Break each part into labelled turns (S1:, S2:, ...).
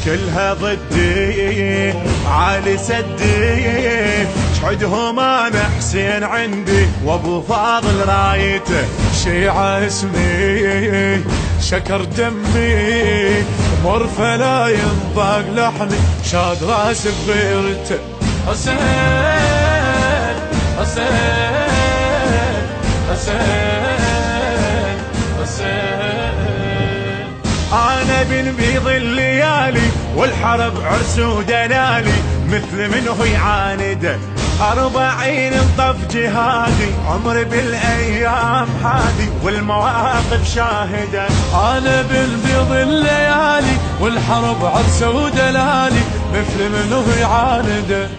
S1: كلها ضدي عالي سدي، شحدهم انا حسين عندي وابو فاضل رايته، شيعة اسمي شكر دمي مر فلا ينطق لحني، شاد راس بغيرته. حسين حسين حسين حسين، انا بن بيض الليالي والحرب عرس ودلالي، مثل منه يعانده 40 انطف جهادي، عمري بالايام حادي والمواقف شاهده.
S2: انا بالبيض الليالي والحرب عرس ودلالي، مثل منه يعانده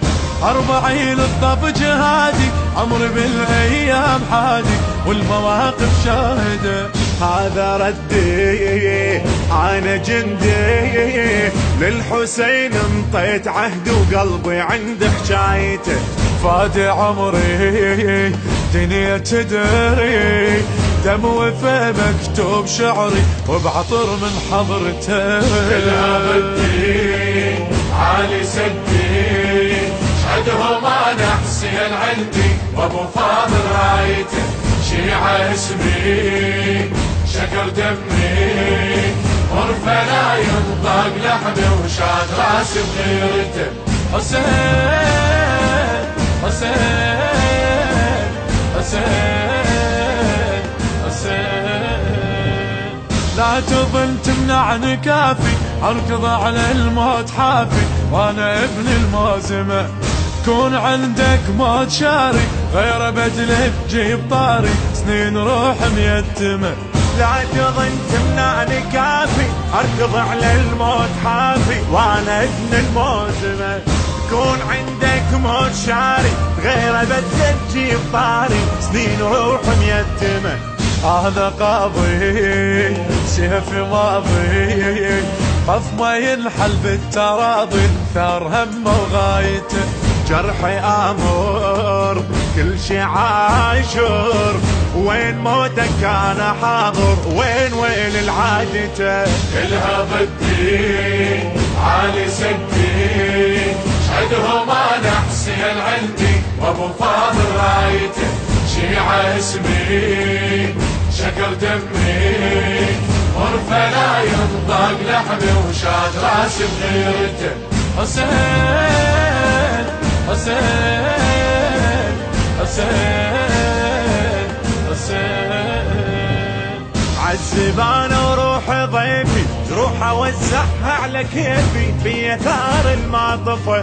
S2: 40 انطف جهادي، عمري بالايام حادي والمواقف شاهده.
S1: هذا ردي انا جندي للحسين، انطيت عهد وقلبي عند حجايته،
S2: فاد عمري دنيا تدري، دم وفا مكتوب شعري وبعطر من حضرته.
S1: كلها ردي عالي سدي، شهدهم انا حسين عندي وابو فاضل رايته، شيعة اسمي شكر دمي مر فلا ينطق لحمي، وشاد راس بغيرته.
S2: حسين حسين حسين حسين، لا تظن تمنعني كافي، اركض على الموت حافي، وانا ابن المازمة كون عندك موت شاري، غير بدله بجيب طاري، سنين روح ميتمة.
S1: لا تظن تمنعني كافي، اركض على الموت حافي، وانا ابن الموزمة كون عندك موت شاري، غير بدله تجيب طاري، سنين روح ميتمة.
S2: هذا قاضي سيف ماضي، خف ما ينحل بالتراضي، ثار همه وغايته،
S1: جرحي امر كل شي عاشر، وين موتك انا حاضر، وين العادته.
S2: كلها ضدي عالي سدي، شهدهم انا حسين عندي وابو فاضل رايته، شيعة اسمي شكر دمي مر فلا ينطق لحمي، وشاد راس بغيرته. حسين حسين حسين حسين،
S1: عالزبانة وروحي ضيفي، تروح اوزعها على كيفي، في يثار المعطفة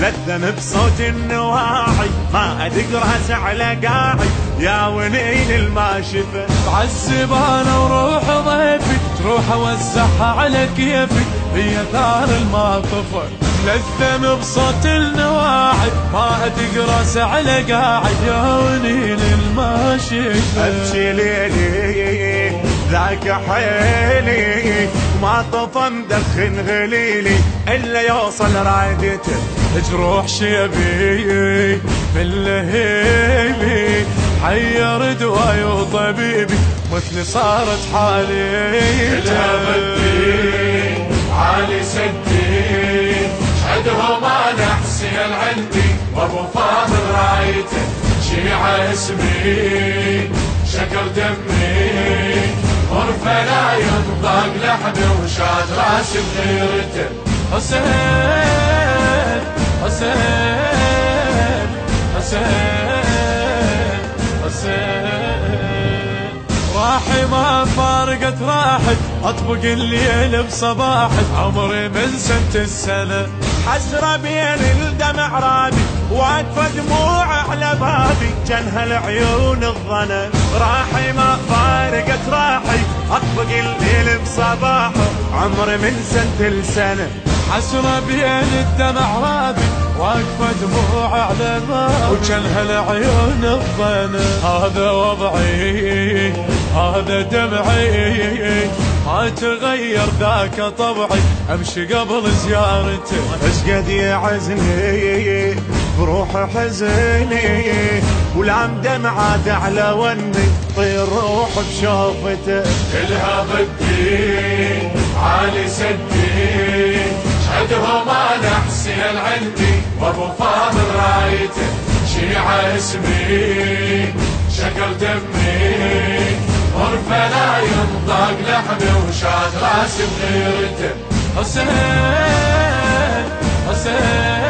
S1: للذم بصوت النواعي، ما ادق راس على قاعي يا ونين الماشفة.
S2: عالزبانة وروح ضيفي، تروح اوزعها على كيفي، في يثار المعطفة للثم بصوت النواعي، ما ادق على قاعد يا ونين الماشفة.
S1: ابكي ليلي ذاك حيلي، ما طفى مدخن غليلي الا يوصل رادته،
S2: جروح شيبي باللهيبي، حير دواي وطبيبي مثل صارت حالي.
S1: كلها بدي عالي سدي، شهدهم انا حسين عندي وابو فاضل رايته، شيعة اسمي شكر دمي مر فلا ينطق لحمي، وشاد راس بغيرته.
S2: حسين حسين حسين حسين، راحي ما فارقت راحت، اطبق الليل بصباحي، عمري من سنة السنة،
S1: حسرة بين الدمع رابي، واقفة دموع على بابي، جنها العيون الظنا، راحي ما فارقت راحي، اطبق الليل بصباحه، عمري من سنة السنة.
S2: حسرة بين الدمع رابي، واقفة دموع على بابي، وجنها العيون الظنا. هذا وضعي هذا دمعي، ما تغير ذاك طبعي، امشي قبل زيارته.
S1: اش قد يعزني بروح حزني، ولعم دمعات على وني، طير روح بشوفته.
S2: كلها بدي عالي سدي، عدهم انا حسين عندي وابو فاضل رايته شيعة اسمي شكل دمي غرفة لا ينطق لحمي وشاد راسي بغيرته حسين حسين